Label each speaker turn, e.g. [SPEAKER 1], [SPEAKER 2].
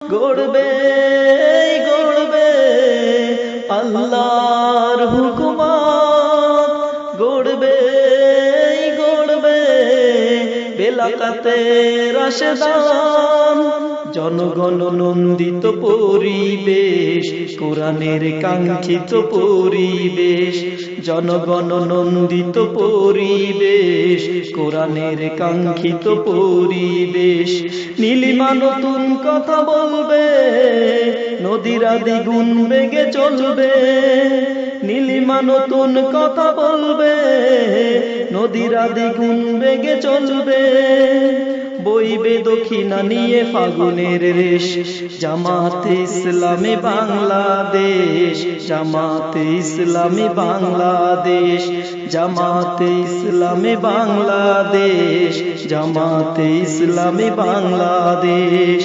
[SPEAKER 1] গড়বে গড়বে আল্লাহর হুকুমত, গড়বে গড়বে বেলাকাতে রাশেদান। জনগণ নন্দিত পরিবেশ, কোরআনের কাঙ্ক্ষিত পরিবেশ। জনগণ নন্দিত পরিবেশ, কোরআনের কাঙ্ক্ষিত পরিবেশ। নীলিমা নতুন কথা বলবে, নদীরা দ্বিগুণ বেগে চলবে। নীলিমা নতুন কথা বলবে, নদীরা দ্বিগুণ বেগে চলবে। বইবে দক্ষিণা নিয়ে ফাগুনের রেশ, জামাতে ইসলামী বাংলাদেশ। জামাতে ইসলামী বাংলাদেশ, জামাতে ইসলামী বাংলাদেশ, জামাতে ইসলামী বাংলাদেশ।